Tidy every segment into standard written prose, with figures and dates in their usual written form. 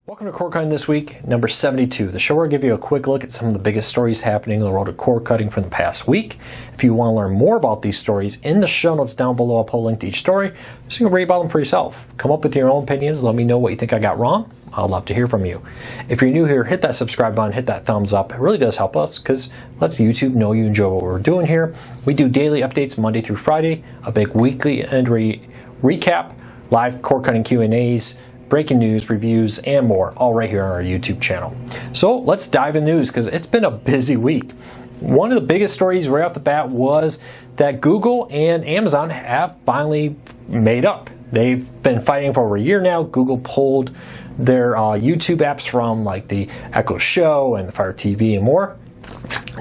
Welcome to Cord Cutting This Week, number 72, the show where I give you a quick look at some of the biggest stories happening in the world of cord cutting from the past week. If you want to learn more about these stories, in the show notes down below I'll put a link to each story so you can read about them for yourself. Come up with your own opinions, let me know what you think I got wrong. I'd love to hear from you. If you're new here, hit that subscribe button, hit that thumbs up. It really does help us because it lets YouTube know you enjoy what we're doing here. We do daily updates Monday through Friday, a big weekly end recap, live cord cutting Q&As, breaking news, reviews, and more, all right here on our YouTube channel. So let's dive into news because it's been a busy week. One of the biggest stories right off the bat was that Google and Amazon have finally made up. They've been fighting for over a year now. Google pulled their YouTube apps from like the Echo Show and the Fire TV and more.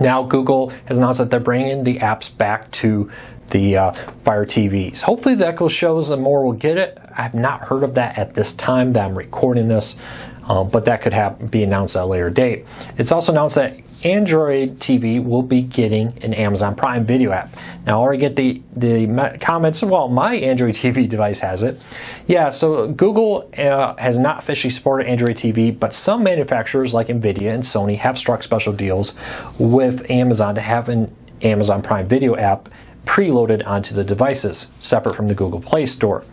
Now Google has announced that they're bringing the apps back to the Fire TVs. Hopefully the Echo Shows and more will get it. I have not heard of that at this time that I'm recording this, but that could be announced at a later date. It's also announced that Android TV will be getting an Amazon Prime Video app. Now I already get the comments, well, my Android TV device has it. Yeah, so Google has not officially supported Android TV, but some manufacturers like Nvidia and Sony have struck special deals with Amazon to have an Amazon Prime Video app preloaded onto the devices, separate from the Google Play Store.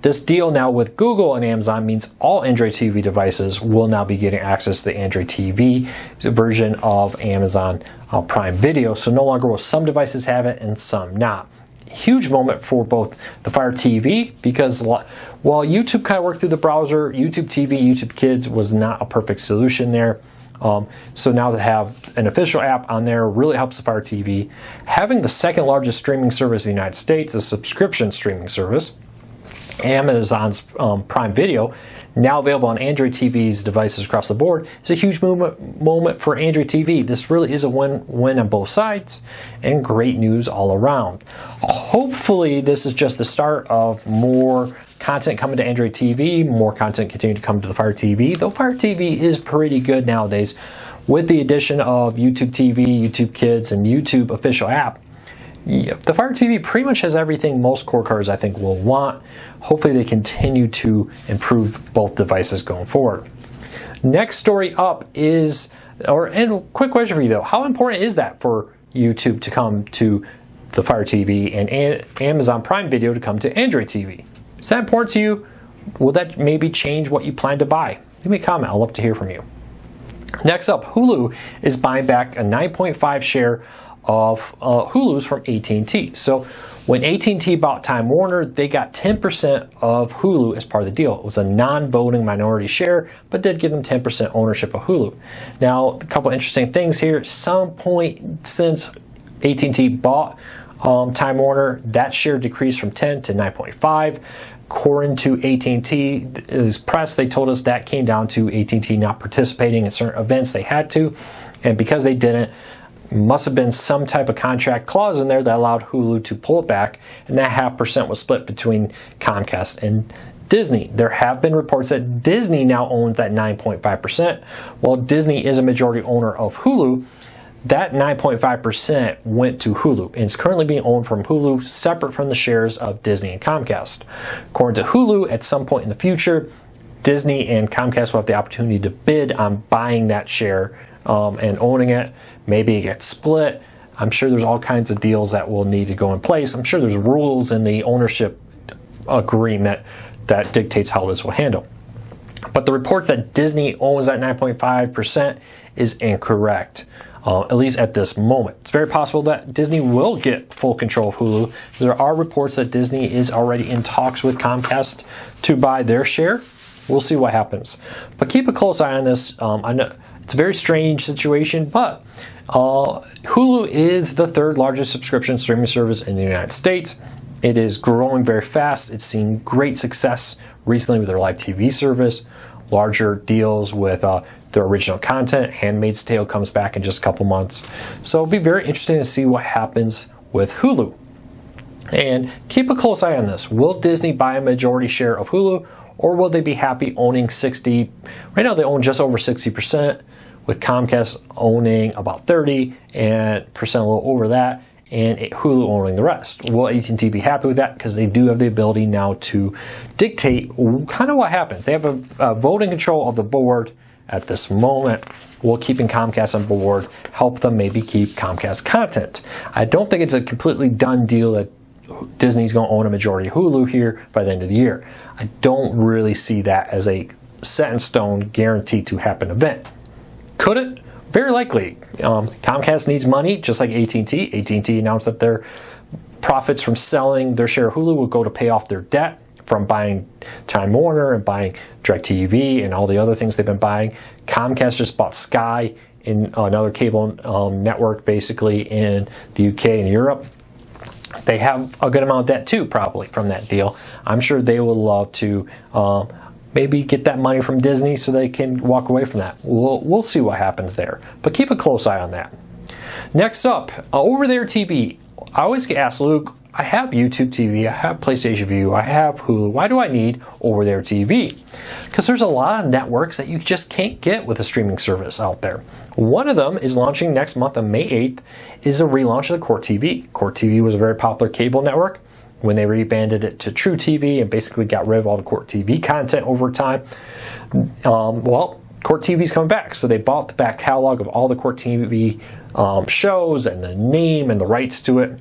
This deal now with Google and Amazon means all Android TV devices will now be getting access to the Android TV version of Amazon Prime Video. So no longer will some devices have it and some not. Huge moment for both the Fire TV because while YouTube kind of worked through the browser, YouTube TV, YouTube Kids was not a perfect solution there. So now to have an official app on there really helps the Fire TV. Having the second largest streaming service in the United States, a subscription streaming service, Amazon's Prime Video, now available on Android TVs devices across the board, is a huge moment for Android TV. This really is a win-win on both sides and great news all around. Hopefully this is just the start of more content coming to Android TV, more content continuing to come to the Fire TV, though Fire TV is pretty good nowadays. With the addition of YouTube TV, YouTube Kids, and YouTube official app, the Fire TV pretty much has everything most cord cutters I think will want. Hopefully they continue to improve both devices going forward. Next story up is, and quick question for you though, how important is that for YouTube to come to the Fire TV and Amazon Prime Video to come to Android TV? Is that important to you? Will that maybe change what you plan to buy? Leave me a comment. I'd love to hear from you. Next up, Hulu is buying back a 9.5 share of Hulu's from AT&T. So when AT&T bought Time Warner, they got 10% of Hulu as part of the deal. It was a non-voting minority share, but did give them 10% ownership of Hulu. Now, a couple interesting things here. At some point since AT&T bought Time Warner, that share decreased from 10 to 9.5. According to AT&T's press, they told us that came down to AT&T not participating in certain events they had to, and because they didn't, must have been some type of contract clause in there that allowed Hulu to pull it back, and that 0.5% was split between Comcast and Disney. There have been reports that Disney now owns that 9.5%. While Disney is a majority owner of Hulu, that 9.5% went to Hulu and is currently being owned from Hulu, separate from the shares of Disney and Comcast. According to Hulu, at some point in the future, Disney and Comcast will have the opportunity to bid on buying that share and owning it. Maybe it gets split. I'm sure there's all kinds of deals that will need to go in place. I'm sure there's rules in the ownership agreement that dictates how this will handle. But the reports that Disney owns that 9.5% is incorrect. At least at this moment. It's very possible that Disney will get full control of Hulu. There are reports that Disney is already in talks with Comcast to buy their share. We'll see what happens. But keep a close eye on this. I know it's a very strange situation, but Hulu is the third largest subscription streaming service in the United States. It is growing very fast. It's seen great success recently with their live TV service, larger deals with their original content. Handmaid's Tale comes back in just a couple months. So it'll be very interesting to see what happens with Hulu. And keep a close eye on this. Will Disney buy a majority share of Hulu, or will they be happy owning 60? Right now they own just over 60%, with Comcast owning about 30% a little over that, and Hulu owning the rest. Will AT&T be happy with that? Because they do have the ability now to dictate kind of what happens. They have a voting control of the board at this moment. Will keeping Comcast on board help them maybe keep Comcast content? I don't think it's a completely done deal that Disney's going to own a majority of Hulu here by the end of the year. I don't really see that as a set in stone, guaranteed to happen event. Could it? Very likely. Comcast needs money, just like AT&T. AT&T announced that their profits from selling their share of Hulu will go to pay off their debt from buying Time Warner and buying DIRECTV and all the other things they've been buying. Comcast just bought Sky, in another cable network, basically in the UK and Europe. They have a good amount of debt too, probably, from that deal. I'm sure they would love to maybe get that money from Disney so they can walk away from that. We'll see what happens there. But keep a close eye on that. Next up, over-the-air TV. I always get asked, Luke, I have YouTube TV, I have PlayStation View, I have Hulu. Why do I need over-the-air TV? Because there's a lot of networks that you just can't get with a streaming service out there. One of them is launching next month on May 8th, is a relaunch of the Court TV. Court TV was a very popular cable network. When they rebranded it to True TV and basically got rid of all the Court TV content over time, well, Court TV's coming back. So they bought the back catalog of all the Court TV shows and the name and the rights to it.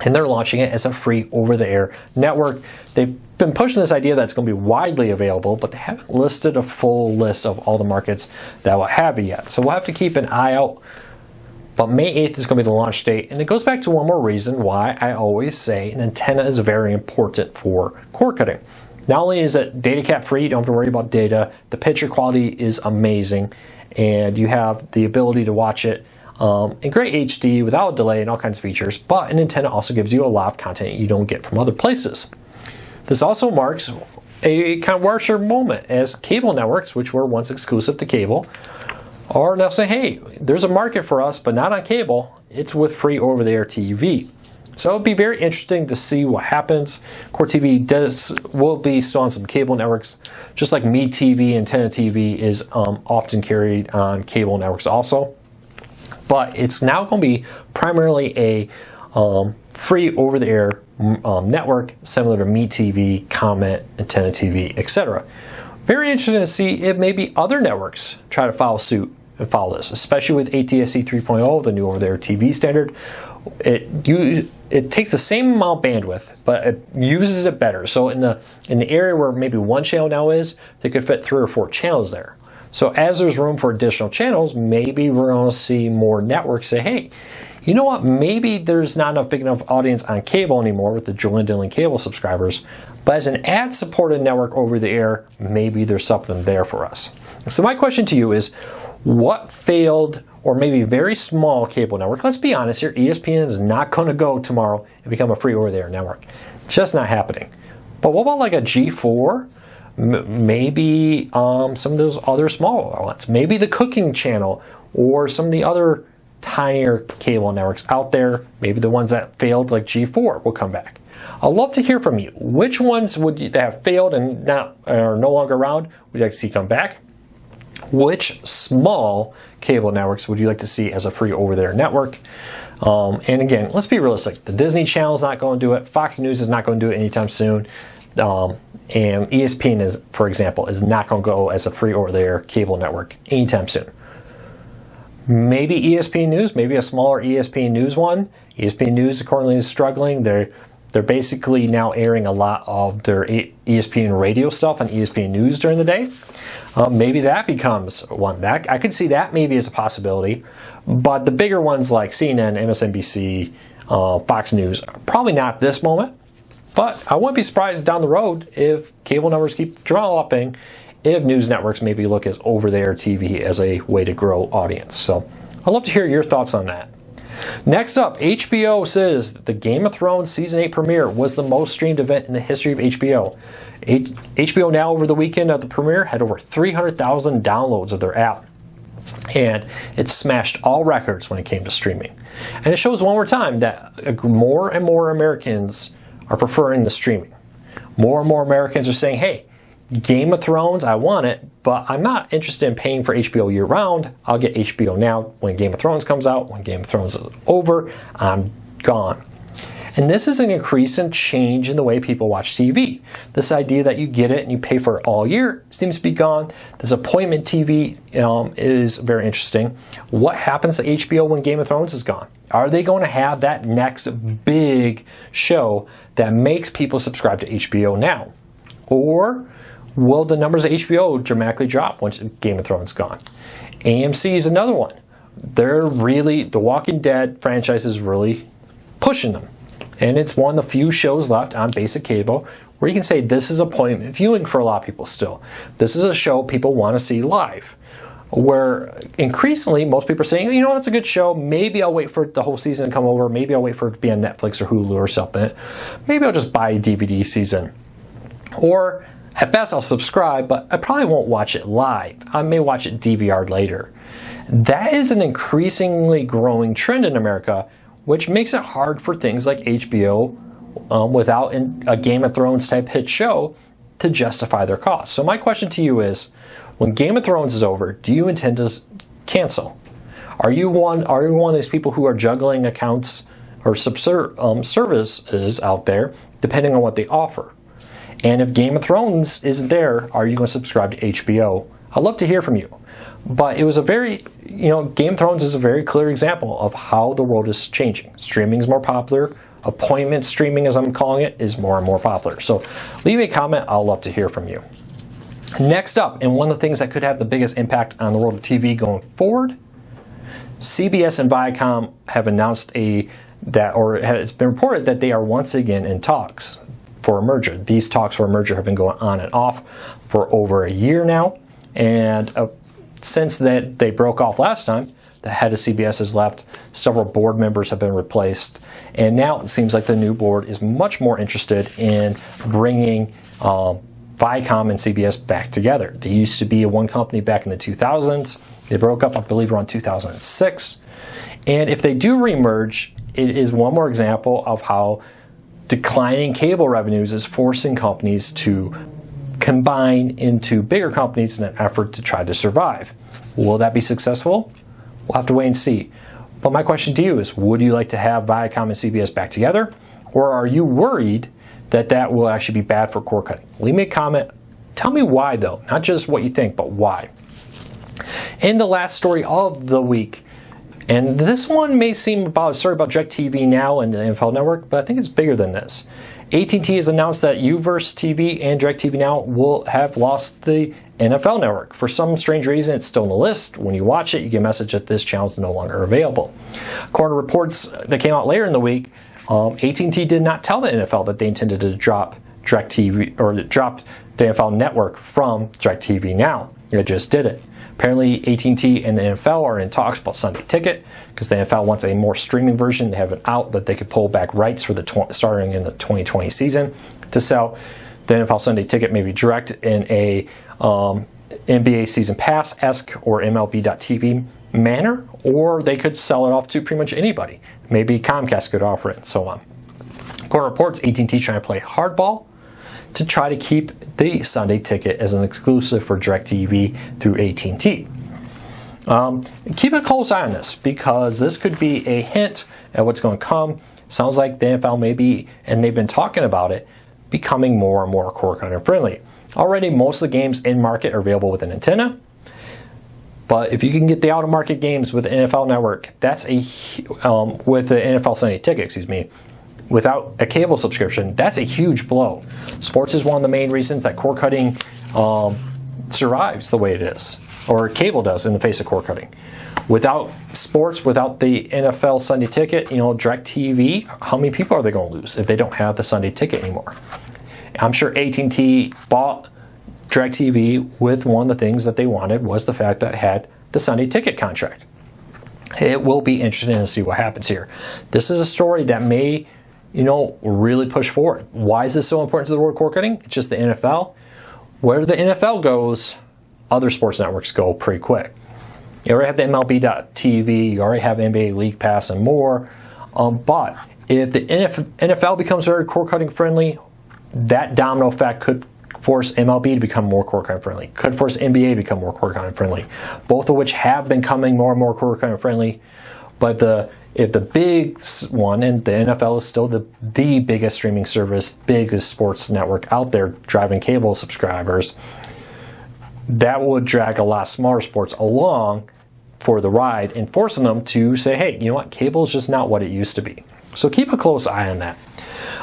And they're launching it as a free over-the-air network. They've been pushing this idea that it's going to be widely available, but they haven't listed a full list of all the markets that will have it yet. So we'll have to keep an eye out. But May 8th is going to be the launch date, and it goes back to one more reason why I always say an antenna is very important for cord cutting. Not only is it data cap free, you don't have to worry about data, the picture quality is amazing, and you have the ability to watch it in great HD without a delay and all kinds of features, but an antenna also gives you a lot of content you don't get from other places. This also marks a kind of watershed moment as cable networks, which were once exclusive to cable, are now saying, hey, there's a market for us, but not on cable. It's with free over-the-air TV. So it'll be very interesting to see what happens. Court TV will be still on some cable networks, just like Me TV, Antenna TV is often carried on cable networks also. But it's now going to be primarily a free over-the-air network, similar to Me TV, Comment, Antenna TV, etc. Very interesting to see if maybe other networks try to follow suit and follow this, especially with ATSC 3.0, the new over-the-air TV standard. It takes the same amount of bandwidth, but it uses it better. So in the area where maybe one channel now is, they could fit 3 or 4 channels there. So as there's room for additional channels, maybe we're going to see more networks say, hey, you know what, maybe there's not enough big enough audience on cable anymore with the dwindling cable subscribers, but as an ad-supported network over the air, maybe there's something there for us. So my question to you is, what failed or maybe very small cable network, let's be honest here, ESPN is not going to go tomorrow and become a free over-the-air network. Just not happening. But what about like a G4? Maybe some of those other smaller ones. Maybe the Cooking Channel or some of the other tinier cable networks out there. Maybe the ones that failed like G4 will come back. I'd love to hear from you. Which ones would you, that have failed and are no longer around would you like to see come back? Which small cable networks would you like to see as a free over-the-air network? And again, let's be realistic. The Disney Channel is not going to do it. Fox News is not going to do it anytime soon. And ESPN, is, for example, is not going to go as a free over-the-air cable network anytime soon. Maybe ESPN News, maybe a smaller ESPN News one. ESPN News currently is struggling. They're basically now airing a lot of their ESPN radio stuff on ESPN News during the day. Maybe that becomes one. That I could see that maybe as a possibility. But the bigger ones like CNN, MSNBC, Fox News, probably not this moment. But I wouldn't be surprised down the road if cable networks keep developing, if news networks maybe look as over-the-air TV as a way to grow audience. So I'd love to hear your thoughts on that. Next up, HBO says the Game of Thrones Season 8 premiere was the most streamed event in the history of HBO. HBO Now over the weekend of the premiere had over 300,000 downloads of their app. And it smashed all records when it came to streaming. And it shows one more time that more and more Americans are preferring the streaming. More and more Americans are saying, hey, Game of Thrones, I want it, but I'm not interested in paying for HBO year-round. I'll get HBO Now when Game of Thrones comes out. When Game of Thrones is over, I'm gone. And this is an increase in change in the way people watch TV. This idea that you get it and you pay for it all year seems to be gone. This appointment TV is very interesting. What happens to HBO when Game of Thrones is gone? Are they going to have that next big show that makes people subscribe to HBO now? Or will the numbers of HBO dramatically drop once Game of Thrones is gone? AMC is another one. The Walking Dead franchise is really pushing them. And it's one of the few shows left on basic cable where you can say this is appointment viewing for a lot of people still. This is a show people want to see live. Where increasingly most people are saying, you know, that's a good show. Maybe I'll wait for the whole season to come over. Maybe I'll wait for it to be on Netflix or Hulu or something. Maybe I'll just buy a DVD season. Or at best I'll subscribe, but I probably won't watch it live. I may watch it DVR'd later. That is an increasingly growing trend in America, which makes it hard for things like HBO without a Game of Thrones type hit show to justify their costs. So my question to you is, when Game of Thrones is over, do you intend to cancel? Are you one of these people who are juggling accounts or services out there depending on what they offer? And if Game of Thrones isn't there, are you going to subscribe to HBO? I'd love to hear from you. But it was Game of Thrones is a very clear example of how the world is changing. Streaming is more popular. Appointment streaming, as I'm calling it, is more and more popular. So leave a comment. I'll love to hear from you. Next up, and one of the things that could have the biggest impact on the world of TV going forward, CBS and Viacom have announced it's been reported that they are once again in talks for a merger. These talks for a merger have been going on and off for over a year now. And since that they broke off last time, the head of CBS has left, several board members have been replaced, and now it seems like the new board is much more interested in bringing Viacom and CBS back together. They used to be a one company back in the 2000s. They broke up, I believe, around 2006. And if they do remerge, it is one more example of how declining cable revenues is forcing companies to combine into bigger companies in an effort to try to survive. Will that be successful? We'll have to wait and see. But my question to you is, would you like to have Viacom and CBS back together? Or are you worried that will actually be bad for cord cutting? Leave me a comment. Tell me why, though. Not just what you think, but why. And the last story of the week, and this one may seem about a story about DIRECTV Now and the NFL Network, but I think it's bigger than this. AT&T has announced that Uverse TV and DIRECTV Now will have lost the NFL Network. For some strange reason, it's still on the list. When you watch it, you get a message that this channel is no longer available. According to reports that came out later in the week, AT&T did not tell the NFL that they intended to drop DIRECTV or drop the NFL Network from DIRECTV Now. It just did it. Apparently, AT&T and the NFL are in talks about Sunday Ticket because the NFL wants a more streaming version. They have it out that they could pull back rights for starting in the 2020 season to sell the NFL Sunday Ticket, maybe direct in a NBA Season Pass-esque or MLB.TV manner, or they could sell it off to pretty much anybody. Maybe Comcast could offer it, and so on. According to reports, AT&T trying to play hardball to try to keep the Sunday Ticket as an exclusive for DIRECTV through AT&T. Keep a close eye on this because this could be a hint at what's going to come. Sounds like the NFL may be, and they've been talking about it, becoming more and more cord cutting friendly. Already, most of the games in market are available with an antenna. But if you can get the out-of-market games with the NFL Network, that's with the NFL Sunday Ticket, without a cable subscription, that's a huge blow. Sports is one of the main reasons that cord cutting survives the way it is, or cable does in the face of cord cutting. Without sports, without the NFL Sunday Ticket, DIRECTV, how many people are they going to lose if they don't have the Sunday Ticket anymore? I'm sure AT&T bought DIRECTV with one of the things that they wanted was the fact that it had the Sunday Ticket contract. It will be interesting to see what happens here. This is a story that may, really push forward. Why is this so important to the world of cord cutting? It's just the NFL. Where the NFL goes, other sports networks go pretty quick. You already have the MLB.TV, you already have NBA League Pass and more. But if the NFL becomes very cord cutting friendly, that domino effect could force MLB to become more cord cutting friendly, could force NBA to become more cord cutting friendly, both of which have been becoming more and more cord cutting friendly. But the if the big one, and the NFL is still the biggest streaming service, biggest sports network out there, driving cable subscribers, that would drag a lot smaller sports along for the ride and forcing them to say, hey, you know what, cable is just not what it used to be. So keep a close eye on that.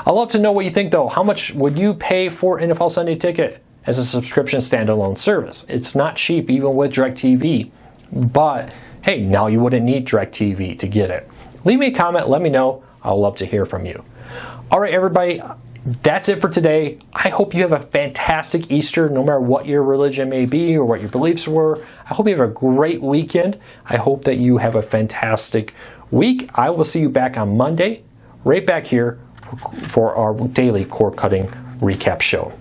I'd love to know what you think, though. How much would you pay for NFL Sunday Ticket as a subscription standalone service? It's not cheap, even with DIRECTV, but hey, now you wouldn't need DIRECTV to get it. Leave me a comment, let me know. I'll love to hear from you. All right, everybody, that's it for today. I hope you have a fantastic Easter, no matter what your religion may be or what your beliefs were. I hope you have a great weekend. I hope that you have a fantastic week. I will see you back on Monday, right back here for our daily cord cutting recap show.